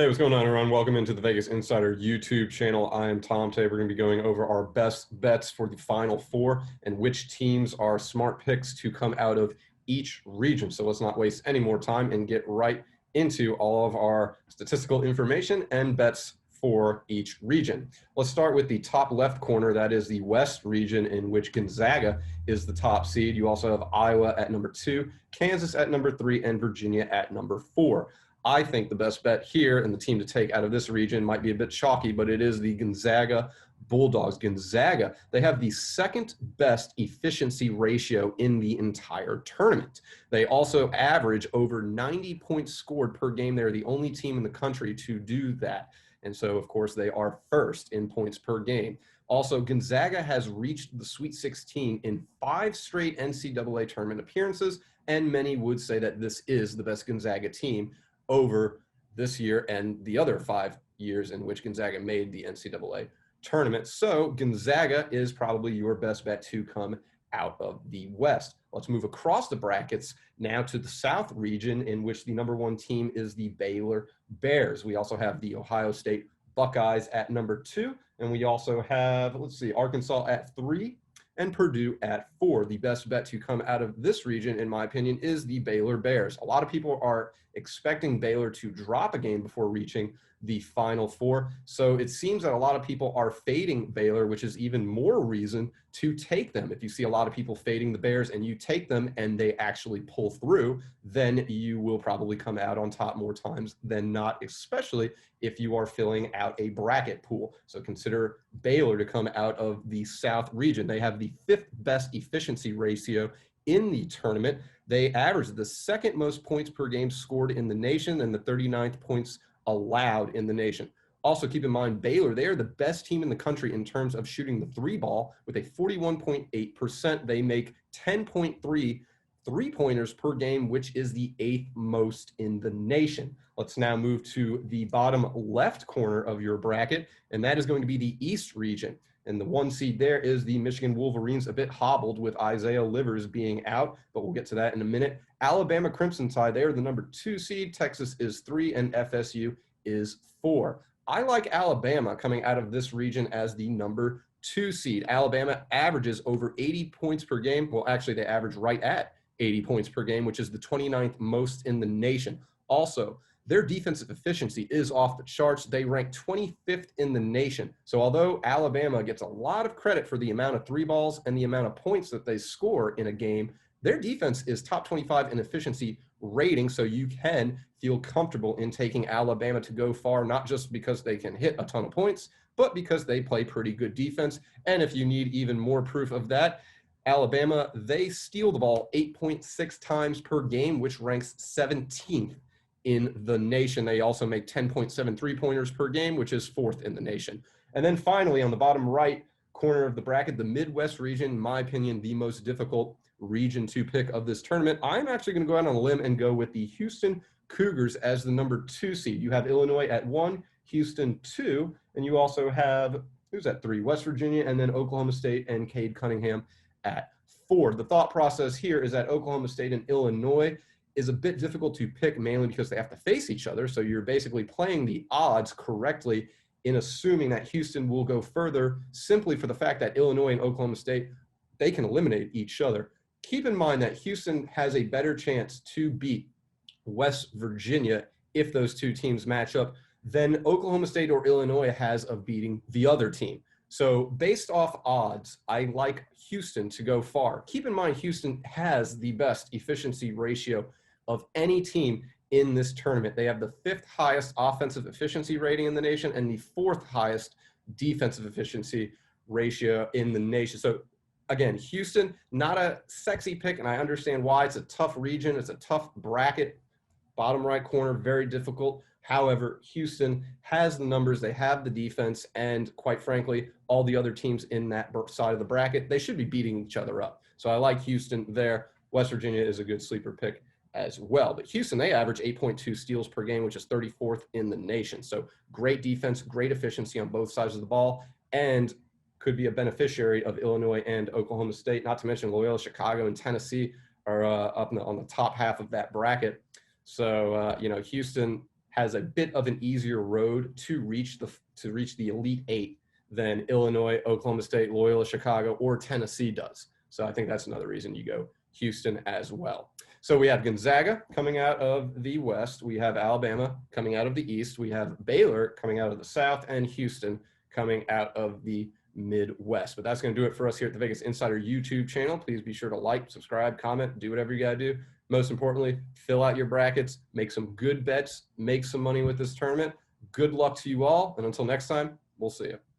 Hey, what's going on, everyone? Welcome into the Vegas Insider YouTube channel. I am Tom. Today, we're going to be going over our best bets for the Final Four and which teams are smart picks to come out of each region. So let's not waste any more time and get right into all of our statistical information and bets for each region. Let's start with the top left corner. That is the West region, in which Gonzaga is the top seed. You also have Iowa at number 2, Kansas at number 3, and Virginia at number 4. I think the best bet here and the team to take out of this region might be a bit chalky, but it is the Gonzaga Bulldogs. Gonzaga, they have the second best efficiency ratio in the entire tournament. They also average over 90 points scored per game. They're the only team in the country to do that. And so, of course, they are first in points per game. Also, Gonzaga has reached the Sweet 16 in 5 straight NCAA tournament appearances, and many would say that this is the best Gonzaga team over this year and the other 5 years in which Gonzaga made the NCAA tournament. So Gonzaga is probably your best bet to come out of the West. Let's move across the brackets now to the South region, in which the number 1 team is the Baylor Bears. We also have the Ohio State Buckeyes at number 2, and we also have, Arkansas at 3 and Purdue at 4. The best bet to come out of this region, in my opinion, is the Baylor Bears. A lot of people are expecting Baylor to drop a game before reaching the Final Four. So it seems that a lot of people are fading Baylor, which is even more reason to take them. If you see a lot of people fading the Bears and you take them and they actually pull through, then you will probably come out on top more times than not, especially if you are filling out a bracket pool. So consider Baylor to come out of the South region. They have the 5th best efficiency ratio in the tournament. They average the 2nd most points per game scored in the nation and the 39th points allowed in the nation. Also, keep in mind, Baylor, they are the best team in the country in terms of shooting the 3 ball with a 41.8%. They make 10.3 3-pointers per game, which is the 8th most in the nation. Let's now move to the bottom left corner of your bracket, and that is going to be the East region. And the 1 seed there is the Michigan Wolverines, a bit hobbled with Isaiah Livers being out, but we'll get to that in a minute. Alabama Crimson Tide, they are the number 2 seed. Texas is 3, and FSU is 4. I like Alabama coming out of this region as the number 2 seed. Alabama averages over 80 points per game. Well, actually, they average right at 80 points per game, which is the 29th most in the nation. Also, their defensive efficiency is off the charts. They rank 25th in the nation. So although Alabama gets a lot of credit for the amount of 3 balls and the amount of points that they score in a game, their defense is top 25 in efficiency rating. So you can feel comfortable in taking Alabama to go far, not just because they can hit a ton of points, but because they play pretty good defense. And if you need even more proof of that, Alabama, they steal the ball 8.6 times per game, which ranks 17th in the nation. They also make 10.7 3-pointers per game, which is 4th in the nation. And then finally, on the bottom right corner of the bracket, the Midwest region, in my opinion, the most difficult region to pick of this tournament. I'm actually going to go out on a limb and go with the Houston Cougars as the number 2 seed. You have Illinois at 1, Houston 2, and you also have, who's at 3? West Virginia, and then Oklahoma State and Thom Cunningham at 4. The thought process here is that Oklahoma State and Illinois is a bit difficult to pick, mainly because they have to face each other. So you're basically playing the odds correctly in assuming that Houston will go further simply for the fact that Illinois and Oklahoma State, they can eliminate each other. Keep in mind that Houston has a better chance to beat West Virginia if those 2 teams match up than Oklahoma State or Illinois has of beating the other team. So based off odds, I like Houston to go far. Keep in mind, Houston has the best efficiency ratio of any team in this tournament. They have the 5th highest offensive efficiency rating in the nation and the 4th highest defensive efficiency ratio in the nation. So again, Houston, not a sexy pick, and I understand why. It's a tough region. It's a tough bracket. Bottom right corner, very difficult. However, Houston has the numbers, they have the defense, and quite frankly, all the other teams in that side of the bracket, they should be beating each other up. So I like Houston there. West Virginia is a good sleeper pick as well. But Houston, they average 8.2 steals per game, which is 34th in the nation. So great defense, great efficiency on both sides of the ball, and could be a beneficiary of Illinois and Oklahoma State, not to mention Loyola Chicago and Tennessee are up on the top half of that bracket. So, Houston, has a bit of an easier road to reach the Elite Eight than Illinois, Oklahoma State, Loyola Chicago, or Tennessee does. So I think that's another reason you go Houston as well. So we have Gonzaga coming out of the West. We have Alabama coming out of the East. We have Baylor coming out of the South, and Houston coming out of the Midwest. But that's going to do it for us here at the Vegas Insider YouTube channel. Please be sure to like, subscribe, comment, do whatever you got to do. Most importantly, fill out your brackets, make some good bets, make some money with this tournament. Good luck to you all. And until next time, we'll see you.